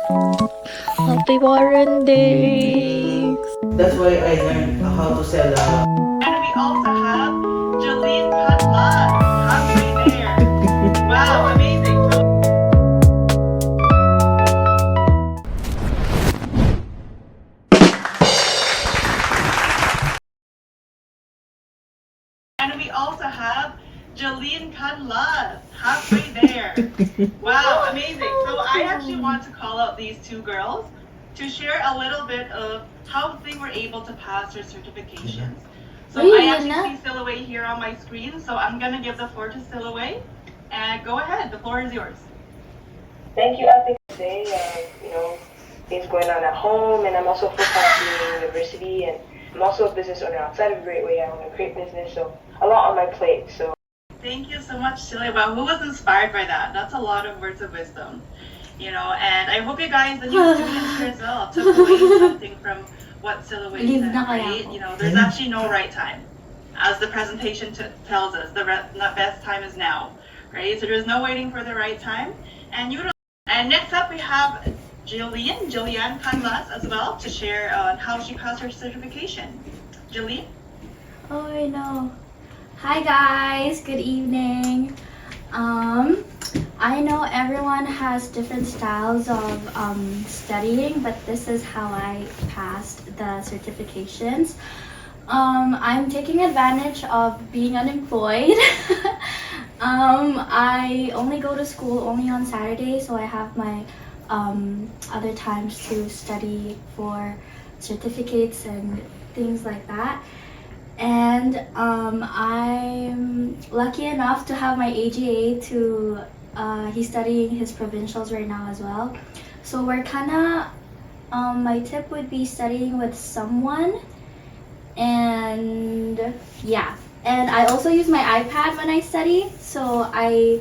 Happy Warren Day! That's why I learned how to sell. And we also have Jolene Padla. Halfway there. Wow, amazing. And we also have Jolene Padla. Halfway there. Wow, amazing. So I actually want to call out these two girls to share a little bit of how they were able to pass their certifications. So I actually see Silhouette here on my screen, so I'm going to give the floor to Silhouette. And go ahead, the floor is yours. Thank you, Ate. Today, things going on at home, and I'm also full-time in university, and I'm also a business owner outside of Great Way. I own a crepe business, so a lot on my plate. So thank you so much, Silhouette. Wow, who was inspired by that? That's a lot of words of wisdom, and I hope you guys, the new students here as well, took away something from what Silhouette said, right? There's actually no right time. As the presentation tells us, the best time is now, right? So there's no waiting for the right time. And next up, we have Jillian Canlas as well to share on how she passed her certification. Jillian? Oh, I know. Hi guys, good evening. I know everyone has different styles of studying, but this is how I passed the certifications. I'm taking advantage of being unemployed. I only go to school only on Saturday, so I have my other times to study for certificates and things like that. And I'm lucky enough to have my AGA to, he's studying his provincials right now as well. So we're kinda, my tip would be studying with someone. And yeah, and I also use my iPad when I study. So I,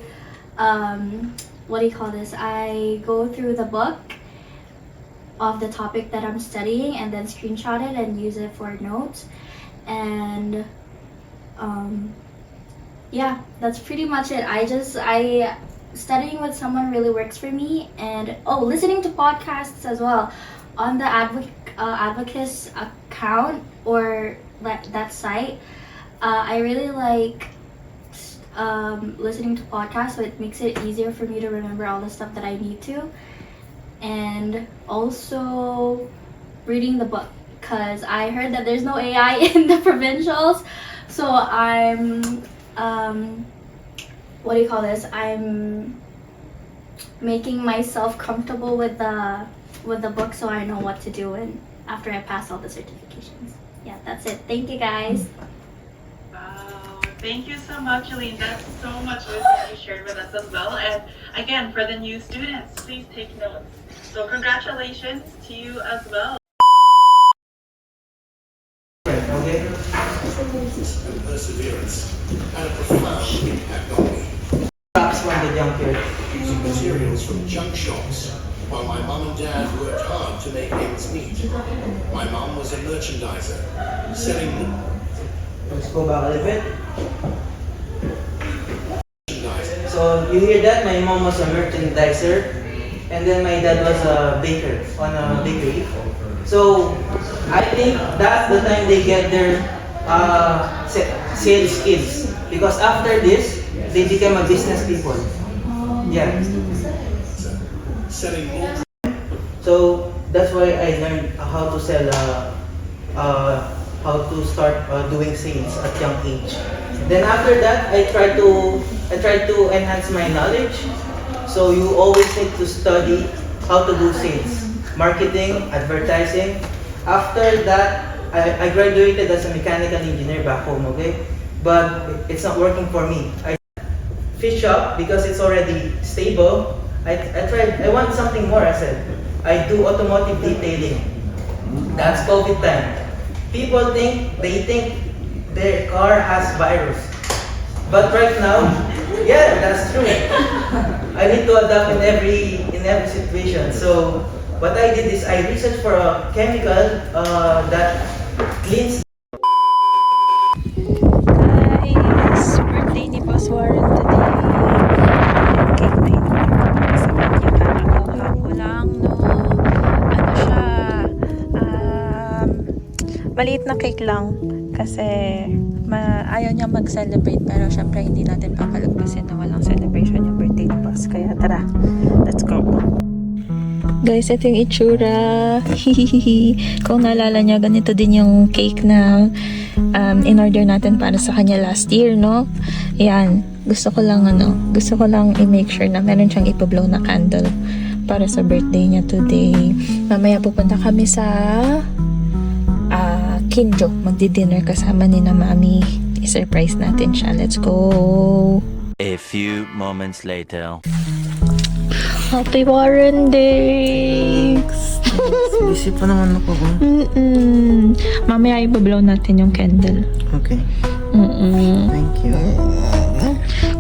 what do you call this? I go through the book of the topic that I'm studying and then screenshot it and use it for notes. And yeah, that's pretty much it. Studying with someone really works for me. And listening to podcasts as well on the Advocates account or that site. I really like listening to podcasts, so it makes it easier for me to remember all the stuff that I need to. And also reading the book, because I heard that there's no AI in the provincials. So I'm, what do you call this? I'm making myself comfortable with the book, so I know what to do after I pass all the certifications. Yeah, that's it. Thank you guys. Wow, thank you so much, Jolene. That's so much wisdom you shared with us as well. And again, for the new students, please take notes. So congratulations to you as well. Okay. And perseverance had a profound impact on me. Tracks from the junkyard. Using materials from junk shops, while my mum and dad worked hard to make ends meet. My mum was a merchandiser, selling Let's go back a little bit. merchandise. So you hear that? My mom was a merchandiser, and then my dad was a baker on a bakery. So I think that's the time they get their sales skills, because after this they become a business people. Yeah. Selling more. So that's why I learned how to sell, how to start doing sales at young age. Then after that, I tried to enhance my knowledge. So you always need to study how to do sales, marketing, advertising. After that, I graduated as a mechanical engineer back home, okay? But it's not working for me. I fish shop because it's already stable. I want something more, I said. I do automotive detailing. That's COVID time. People think their car has virus. But right now, yeah, that's true. I need to adapt in every situation. So what I did is I researched for a chemical that cleans. Guys, birthday ni Boss Warren today. Cake tayo. Sa kanya kakakaw. Walang no? Ano siya, maliit na cake lang. Kasi ayaw niya mag-celebrate, pero syempre hindi natin papalagpasin na walang celebration yung birthday ni Boss. Kaya tara, let's go. Guys, ito yung itsura. Kung naalala niya, ganito din yung cake na in-order natin para sa kanya last year, no? Yan. Gusto ko lang i-make sure na meron siyang ipablow na candle para sa birthday niya today. Mamaya pupunta kami sa Kinjo. Magdi-dinner kasama ni na Mami. I-surprise natin siya. Let's go! A few moments later. Happy Warren Days! Busy pa naman ako. Mamaya ibablow natin yung candle. Okay. Thank you.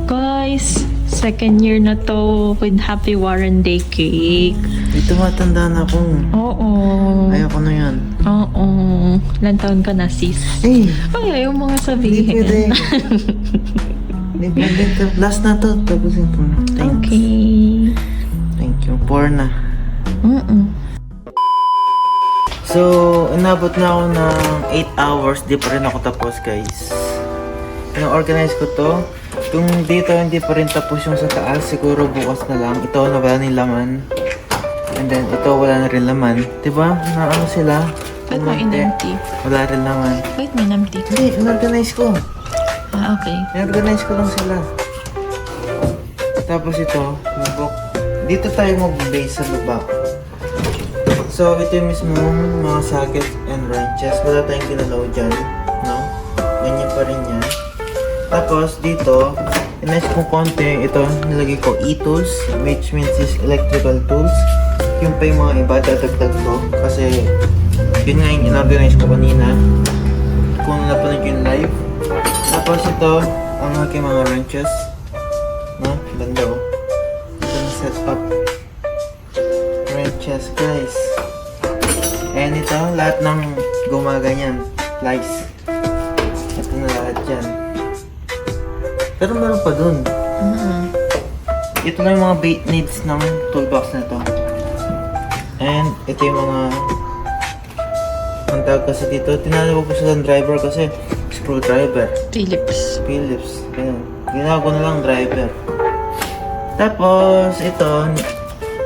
Guys, second year na to with Happy Warren Day cake. Dito matanda na ako. Oo. Ayoko na yan. Oo. Ilang taon ka na, sis? Eh, Ay, ayaw mo nga hindi sabihin. pwede. Hindi pwede. Last na to. Tapusin ko na. Thanks. Okay. Thank you. Pour na. So, inabot na ako ng 8 hours. Di pa rin ako tapos, guys. Organize ko to. Kung dito hindi pa rin tapos yung sa taas, siguro bukas na lang. Ito, nawala ng laman. And then, ito, wala na rin laman. Diba? Na ano sila? Ba't mo inempty? Wala rin laman. Wait, may empty. Hindi, in-organize ko. Ah, okay. I-organize ko lang sila. Tapos ito, yung book. Dito tayo mag-base sa baba. So, ito yung mismo mga sockets and wrenches. Wala tayong ginalaw dyan. No? Ganyan pa rin yan. Tapos, dito, inayos kong konti. Ito, nilagay ko e-tools, which means is electrical tools. Yung pa yung mga iba, dadagdag ko. Kasi, yun nga yung in-organize ko kanina. Kung napanood yung live. Tapos ito, ang aking mga wrenches. No? Banda oh. Ito na set up. Wrenches, guys. And ito, lahat ng gumaganyan. Plies. Ito na lahat yan. Pero meron pa dun. Ito na yung mga bait needs ng toolbox na to. And ito yung mga ang tawag kasi dito. Tinawag ko silang driver kasi screwdriver. Philips. Philips. Ganun. Ginawa ko na lang driver. Tapos, ito,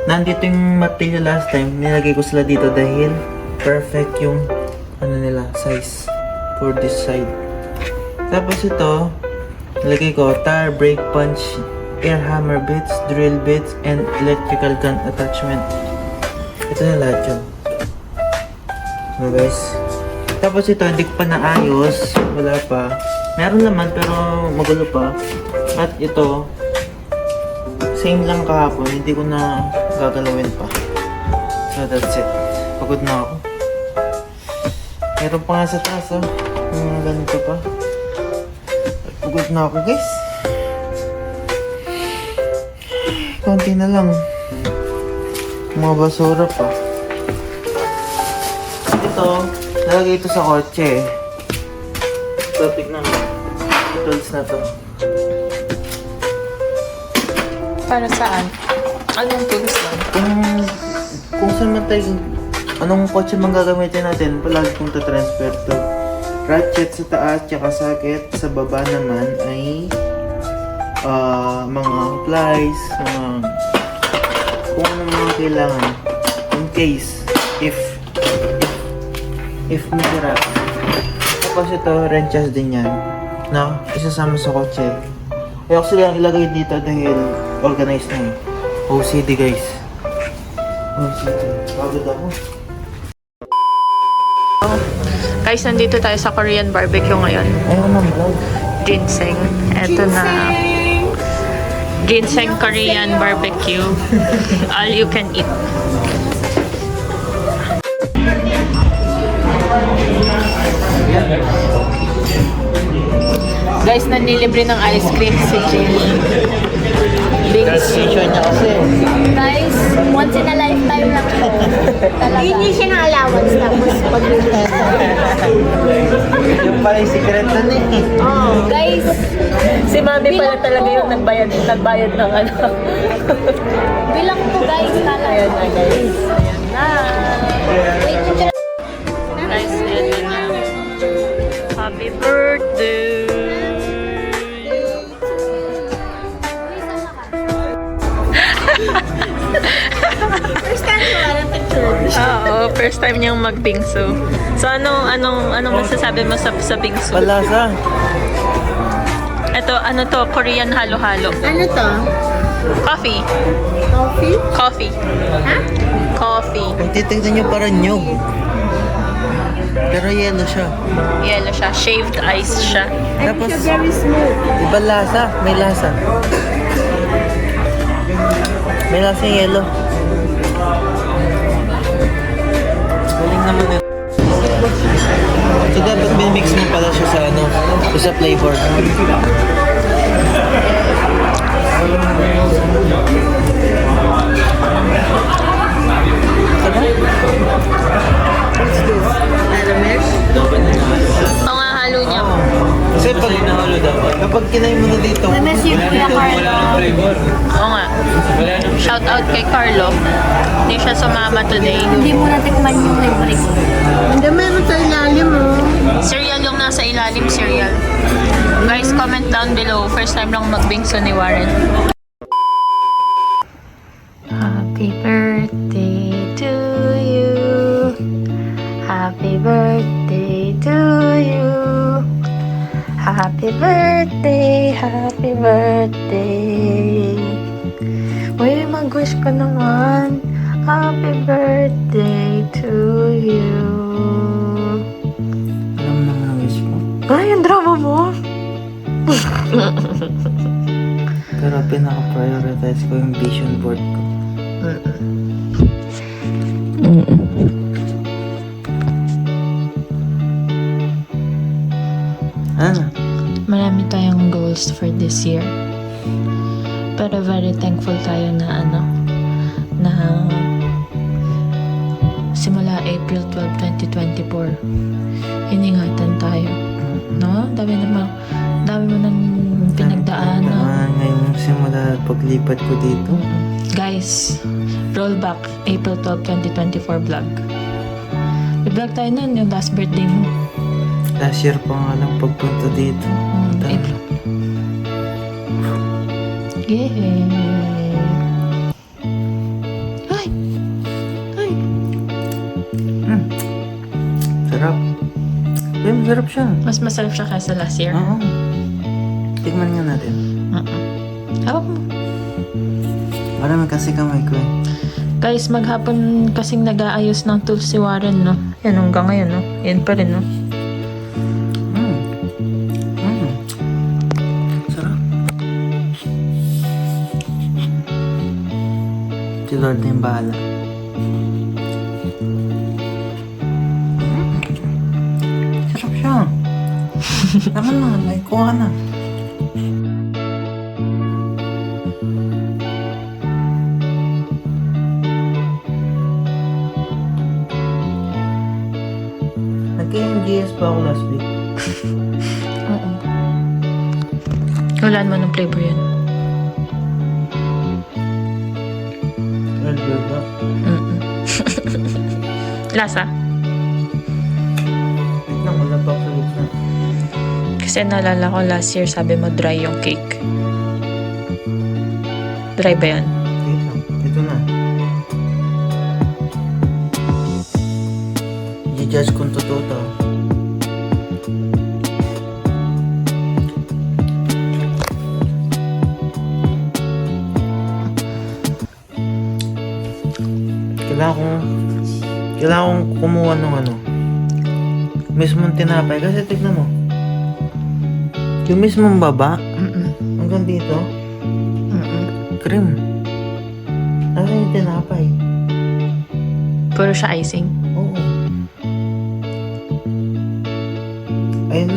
nandito yung material last time. Nilagay ko sila dito dahil perfect yung ano nila, size for this side. Tapos ito, nilagay ko tire, brake punch, air hammer bits, drill bits, and electrical gun attachment. Ito na lahat yun. So guys. Tapos ito, hindi ko pa naayos. Wala pa. Meron naman pero magulo pa. At ito, same lang kahapon. Hindi ko na gagalawin pa. So that's it. Pagod na ako. Meron pa nga sa taas oh. Ganito pa. Pagod na ako guys. Konti na lang. Mga basura pa. Ito, nalagay ito sa kotse. So, tignan mo. Tools na to. Para saan? Anong tools lang? Kung saan man tayo, anong kotse man gagamitin natin, palagi kong transfer to. Ratchet sa taas, tsaka socket. Sa baba naman ay mga plies, mga kung ano mga kailangan. In case, if masira. Tapos ito, wrenches din yan. No? Isasama sa kotse. Kaya ko sila ilagay dito dahil organized na eh. OCD guys. OCD. Pagod ako. Guys, nandito tayo sa Korean barbecue ngayon. Ayaw na vlog. Ginseng. Eto na. Ginseng Korean barbecue. All you can eat. Guys, nanilibre ng ice cream si Jill. Graduation niya kasi. Guys, once in a lifetime lang to. Talaga. Hindi siya ng allowance tapos pag Yung pala yung secret na eh. Guys, Si Mami pala talaga yung nagbayad ng ano. bilang po guys, talaga. Ayan na guys. Ayan na. Wait, picture. Guys, ayan na. Happy birthday! first time ko alam picture. Oo, first time niyang magbingso. So, anong masasabi mo sa bingso? Palasa. Ito, ano to? Korean halo-halo. Ano to? Coffee. Coffee? Coffee. Ha? Coffee. Kung titignan nyo parang nyug. Pero yellow siya. Yellow siya. Shaved ice siya. Tapos, Very smooth. iba lasa. May lasa. May lasa yung yellow. Galing naman yun. So, dapat binmix mo pala siya sa ano, sa flavor. Oo nga, halo niya. Kasi kapag kinain mo na dito, Namiss yung Kuya Carlo. Oo nga. Shout out kay Carlo. Hindi siya sumama today. Hindi mo natikman yung libre ko. Hindi meron sa ilalim mo. Cereal yung nasa ilalim, cereal. Guys, comment down below. First time lang magbingso ni Warren. Happy birthday to you. Happy birthday to you. Happy birthday, happy birthday. Uy, mag-wish ka naman. Happy birthday to you. alam naman ang wish ko. Ay, ang drama mo. Pero pinaka-prioritize ko yung vision board ko. Ano? Marami tayong goals for this year. Pero very thankful tayo na na simula April 12, 2024, iningatan tayo. No? Dami mo nang pinagdaanan. Naman ngayong simula paglipat ko dito. Guys, roll back April 12, 2024 vlog. I-vlog tayo nun, yung last birthday mo. Last year pa nga lang pagpunta dito. April. Yay! Ay! Ay! Sarap. Eh, masarap siya. Mas masarap siya kaysa last year. Oo. Tignan nga natin. Hawak mo. Marami kasi kamay ko eh. Guys, maghapon kasing nag-aayos ng tools si Warren, no? Yan, hanggang ngayon, no? Yan pa rin, no? Sarap. Si Lord na yung bahala. Sarap siya. Tama na, may kuha na. Nag-KMGS pa ako last week. Oo. Wala naman ng flavor yan. Red velvet. Lasa. Wait lang, wala pa ako sa gitna. Kasi naalala ko last year, sabi mo dry yung cake. Dry ba yan? Wait lang, ito na. I-judge kung totoo to. Kailangan kong kumuha ng mismong tinapay. Kasi tignan mo. Yung mismong baba, hanggang dito, cream. Ano yung tinapay? Puro siya icing. Oo. Ayun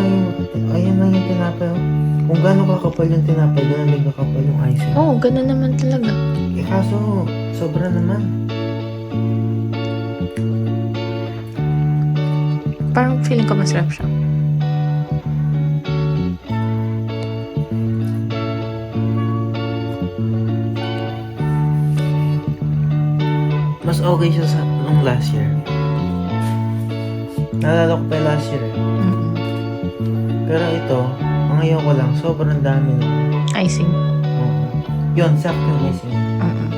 lang yung tinapay. Oh. Kung gaano kakapal yung tinapay, gano'n din kakapal yung icing. Oo, ganun naman talaga. Eh kaso, sobra naman. Parang feeling ko masarap siya. Mas okay siya sa nung last year. Naalala ko pa yung last year eh. Mm-mm. Pero ito, ang ayaw ko lang, sobrang dami nung... Icing. Oo. Yun, sakto yung icing. Mm-mm.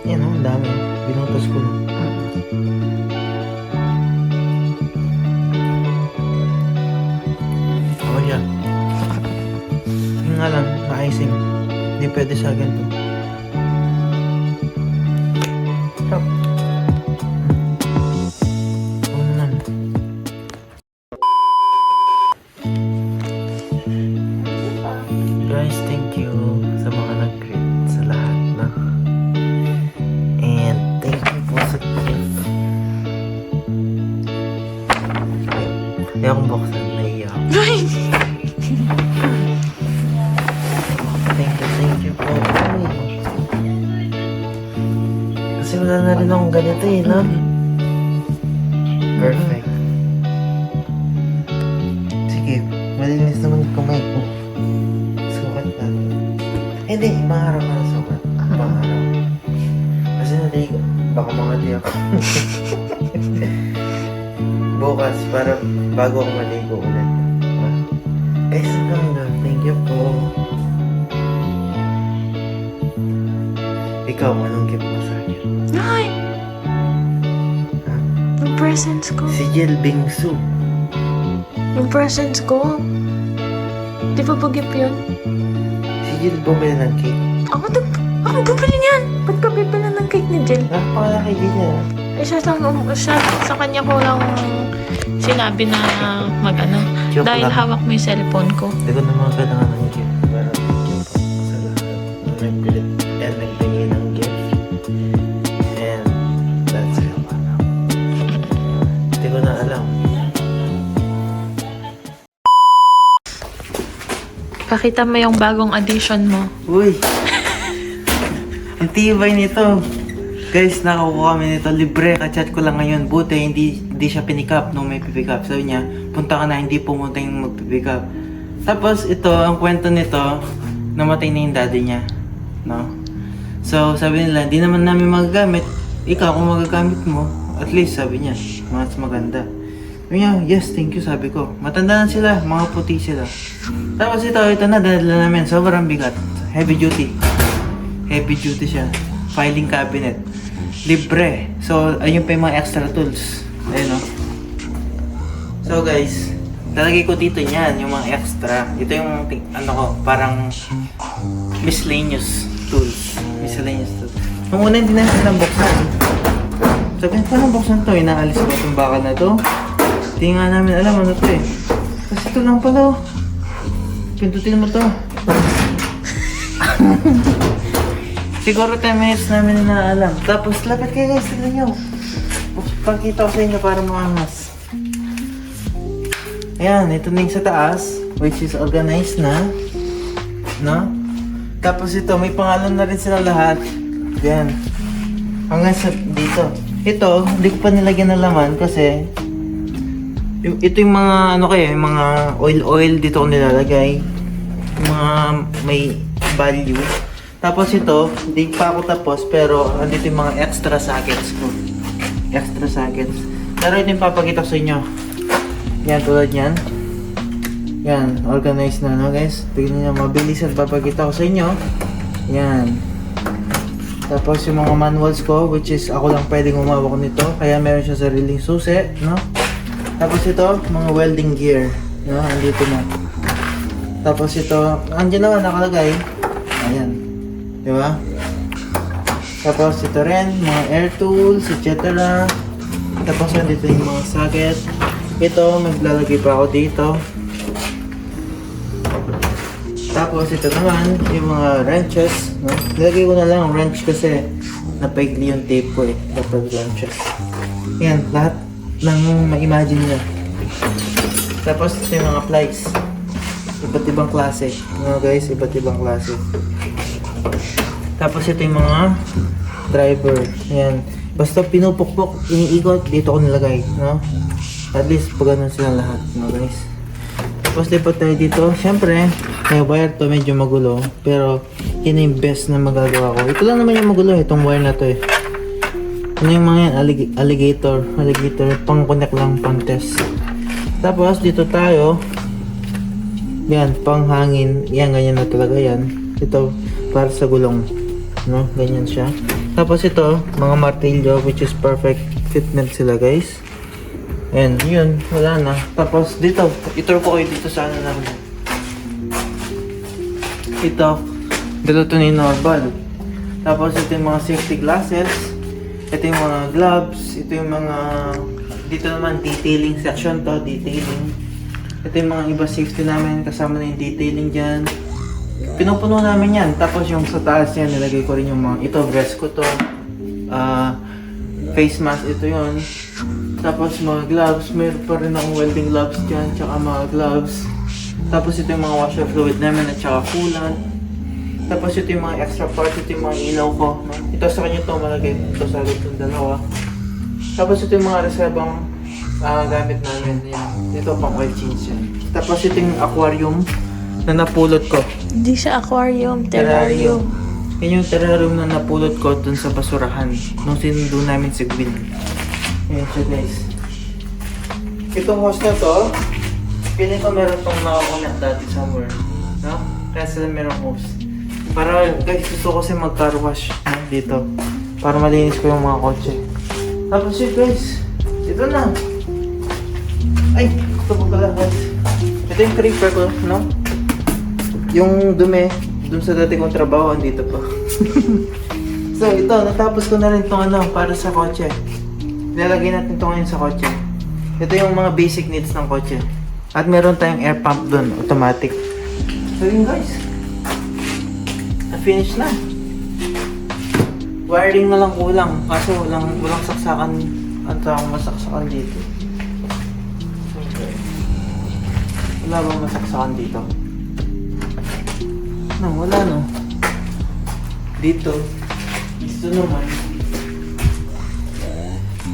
Yan o, ang dami. Binutos ko na. Ako siya. Yung nga lang, na-icing. Hindi pwede sa akin to. Stop. Oo naman. Guys, thank you sa mga nag-greet sa lahat na. And thank you po sa gift. Ayaw kong buksan, naiiyak. Thank you po. Ay. Kasi wala na rin akong ganito eh, no? Perfect. Sige, malinis naman yung kamay ko. Sukat na. Hindi, ibang araw na sukat. Ibang araw. Kasi naligo. Baka mga di ako. Bukas, para bago ako maligo ulit. Ha? Guys, hanggang. Thank you po. Ikaw, anong gift mo sa akin? Ay! Ha? Yung presents ko. Si Jill Bingsu. Yung presents ko. Di ba pag-gift yun? Si Jill bumili ng cake. Ako bumili niyan. Ba't ka bibili ng cake ni Jill? Napakalaki din yan. Eh, sa kanya ko lang sinabi na mag-ano. Joke Dahil lang. hawak mo yung cellphone ko. Hindi ko naman kailangan ng gift. Pero thank you po sa lahat na nag-greet and nagbigay ng gift. And that's it. Hindi ko na alam. Pakita mo yung bagong addition mo. Uy! Ang tibay nito. Guys, nakakuha kami nito. Libre. Kachat ko lang ngayon. Buti, hindi siya pinick up nung may pipick up. Sabi niya, punta ka na, hindi pumunta yung magpipick up. Tapos, ito, ang kwento nito, namatay na yung daddy niya. No? So, sabi nila, hindi naman namin magagamit. Ikaw, kung magagamit mo, at least, sabi niya, mas maganda. Sabi niya, yes, thank you, sabi ko. Matanda na sila, mga puti sila. Tapos ito na, dala namin. Sobrang bigat. Heavy duty. Heavy duty siya. Filing cabinet. Libre. So, ayun pa yung mga extra tools. Ayun o. So guys, lalagay ko dito niyan, yung mga extra. Ito yung, ano ko, parang miscellaneous tools. Miscellaneous tools. Nung una, hindi natin silang buksan. Sabi, paano buksan to? Inaalis ko itong bakal na to. Hindi nga namin alam ano to eh. Kasi ito lang pala oh. Pindutin mo to. Siguro 10 minutes namin na alam. Tapos lapit kayo guys, tignan nyo. Pagkita ko sa inyo para maangas. Ayan, ito na yung sa taas. Which is organized na. No? Tapos ito, may pangalan na rin sila lahat. Ayan. Hanggang sa dito. Ito, hindi ko pa nilagyan ng laman kasi ito yung mga ano kayo, yung mga oil dito ko nilalagay. Yung mga may value. Tapos ito, hindi pa ako tapos pero andito yung mga extra sockets ko. Extra sockets. Pero ito yung papakita ko sa inyo. Yan, tulad yan. Yan, organized na no guys. Tignan nyo, mabilis at papakita ko sa inyo. Yan. Tapos yung mga manuals ko, which is ako lang pwedeng umawak nito. Kaya meron siya sariling susi, no? Tapos ito, mga welding gear. No? Andito na. Tapos ito, andyan naman nakalagay. Ayan. Diba? Tapos ito rin, mga air tools, etc. Tapos andito yung mga socket. Ito, maglalagay pa ako dito. Tapos ito naman, yung mga wrenches. No? Nilagay ko na lang ang wrench kasi napaigli yung tape ko eh. Kapag wrenches. Yan, lahat ng ma-imagine nyo. Tapos ito yung mga plies. Iba't ibang klase. No, guys, iba't ibang klase. Tapos ito yung mga driver. Ayan. Basta pinupukpok, iniikot, dito ko nilagay. No? At least, pag ganun sila lahat. No, guys. Tapos lipat tayo dito. Siyempre, may wire to, medyo magulo. Pero, yun yung best na magagawa ko. Ito lang naman yung magulo, itong wire na to eh. Ano yung mga yan? Alligator. Pang connect lang, pang test. Tapos, dito tayo. Yan, pang hangin. Yan, ganyan na talaga yan. Ito, para sa gulong. No? Ganyan siya. Tapos ito, mga martilyo, which is perfect fitment sila, guys. And yun, wala na. Tapos dito, ituro ko kayo dito sa ano namin. Ito, dito ni normal. Tapos ito yung mga safety glasses. Ito yung mga gloves. Ito yung mga, dito naman detailing section to, detailing. Ito yung mga iba safety namin, kasama na yung detailing dyan. Pinupuno namin yan. Tapos yung sa taas yan, nilagay ko rin yung mga, ito vest ko to. Face mask, ito yun. Tapos mga gloves, meron pa rin akong welding gloves dyan, tsaka mga gloves. Tapos ito yung mga washer fluid namin at tsaka coolant. Tapos ito yung mga extra parts, ito yung mga ilaw ko. No? Ito sa kanya ito, malagay ito sa agad yung dalawa. Tapos ito yung mga reservang gamit namin. Yan. Ito pang oil change yan. Tapos ito yung aquarium na napulot ko. Hindi siya aquarium, terrarium. Yan yung terrarium na napulot ko dun sa basurahan. Nung sinundo namin si Gwyn. Ayan siya, guys. Itong hose na to, piling ko meron pang nakakonect dati somewhere. No? Kaya sila merong hose. Para, guys, gusto ko kasi mag-car wash dito. Para malinis ko yung mga kotse. Tapos yun, guys. Ito na. Ay, ito po pala, guys. Ito yung creeper ko, no? Yung dumi, dun sa dati kong trabaho, andito pa. So, ito, natapos ko na rin itong ano, para sa kotse. Nilalagay natin ito ngayon sa kotse. Ito yung mga basic needs ng kotse. At meron tayong air pump dun, automatic. So, yun guys. Na-finish na. Wiring na lang kulang. Kaso walang saksakan. Ang tawang masaksakan dito. Okay. Wala bang masaksakan dito? No, wala no. Dito. Dito naman.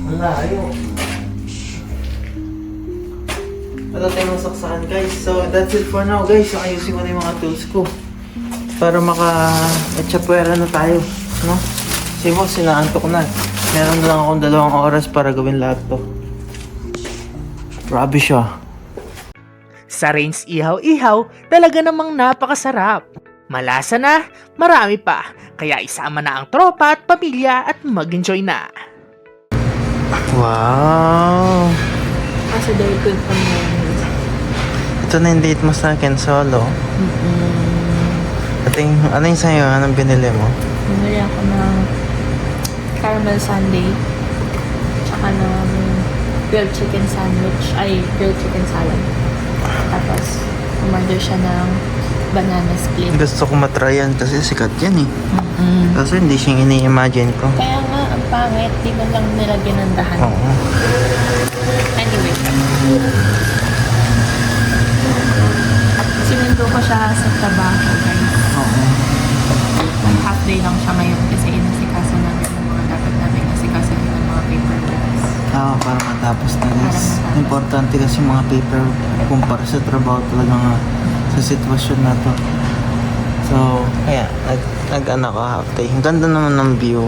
Wala, ayaw. Wala tayong masaksakan guys. So that's it for now guys. So ayusin ko na yung mga tools ko. Para maka-etsapwera na tayo. No? Kasi mo, sinaantok na. Meron na lang akong 2 oras para gawin lahat to. Grabe siya. Sa Rains Ihaw-Ihaw, talaga namang napakasarap. Malasa na, marami pa. Kaya isama na ang tropa at pamilya at mag-enjoy na. Wow! Kasi they're good on Ito na yung date mo sa akin, solo. Ano yung sa'yo? Anong binili mo? Bumili ako ng caramel sundae. Tsaka ng grilled chicken sandwich. Ay, grilled chicken salad. Tapos, umorder siya ng banana split. Gusto ko matry yan kasi sikat yan eh. Kasi hindi siyang ini-imagine ko. Kaya nga, ang pangit. Di ba lang nilagyan ng dahan? Oo. Anyway. Sinundo ko siya sa trabaho, guys. Oo. Half day lang siya ngayon kasi inasikaso namin ng mga dapat namin inasikaso din ng mga paperworks. Oo, para matapos na guys. Importante kasi yung mga paper kumpara sa trabaho talaga nga sa sitwasyon na to. So, kaya, nag-ano ko half day. Ang ganda naman ng view.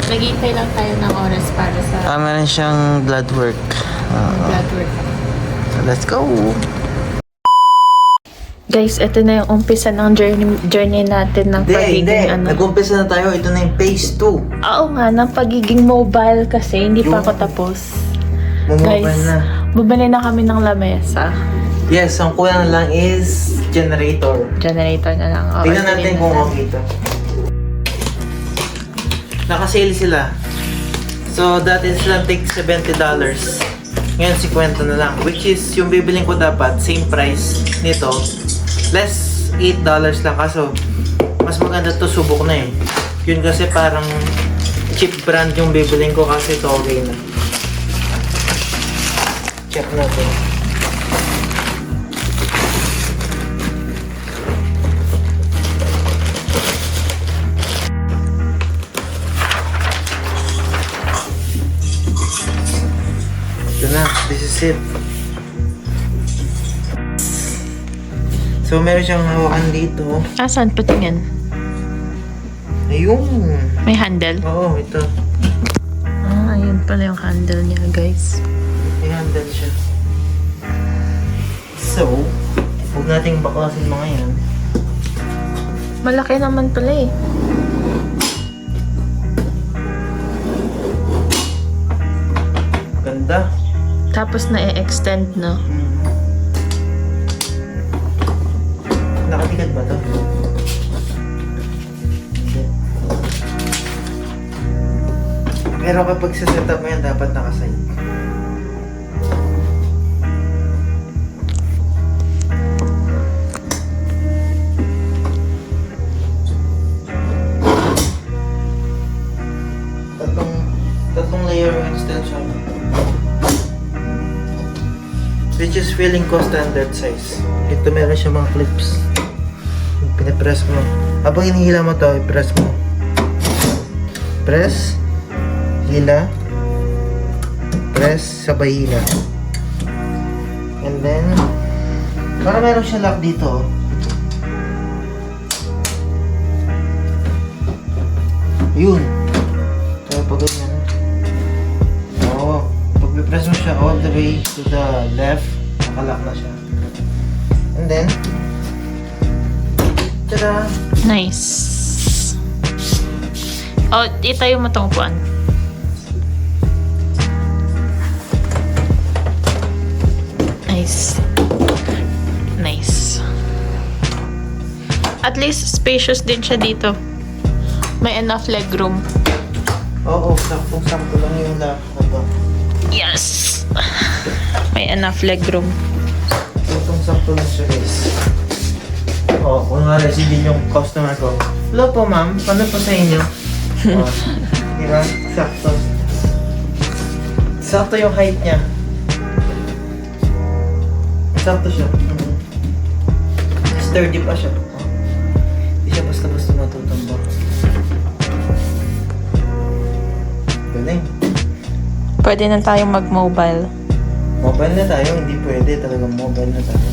Naghihintay lang tayo ng oras para sa Meron siyang blood work. blood work. So, let's go! Guys, ito na yung umpisa ng journey natin ng pagiging ano. Nag-umpisa na tayo. Ito na yung phase 2. Oo nga, ng pagiging mobile kasi hindi pa ako tapos. Mumobile Guys, na. bumili na kami ng lamesa. Yes, ang kulang lang is generator. Generator na lang. Oo, Tingnan natin sabihin kung na okay ito. Naka-sale sila. So, dati silang take $70. Ngayon, 50 na lang. Which is, yung bibiling ko dapat, same price nito. Less $8 lang. Kaso, mas maganda to, subok na eh. Yun kasi parang cheap brand yung bibiling ko kasi ito okay na. Check natin. na. This is it. So, meron siyang hawakan dito. Saan? Patingin. Ayun. May handle? Oo, ito. Ayun pala yung handle niya, guys. May handle siya. So, huwag nating baklasin mga yan. Malaki naman pala eh. Ganda. Tapos na-extend, no? Nakatikad ba to? Hindi. Pero kapag sa setup mo yan, dapat nakaside. Tatlong layer yung extension. Which is feeling ko standard size. Ito meron siya mga clips. Pinipress mo. Habang hinihila mo to, i-press mo. Press. Hila. Press. Sabay hila. And then, para meron siya lock dito. Yun. Kaya pag ganyan. Oo. Pag i-press mo siya all the way to the left, nakalock na siya. And then, tada! Nice. Oh, itayo mo tong upuan. Nice. Nice. At least spacious din siya dito. May enough legroom. Oo, saktong-sakto lang yung lock na to. Yes! May enough legroom. Saktong-sakto lang siya, guys. Oo, kung nga din yung customer ko. Hello po, ma'am. Ano po sa inyo? Oh, diba? Sakto. Sakto yung height niya. Sakto siya. Sturdy pa siya. Oh. Hindi siya basta-basta matutambak. Galing. Pwede na tayong mag-mobile. Mobile na tayo. Hindi pwede. Talagang mobile na tayo.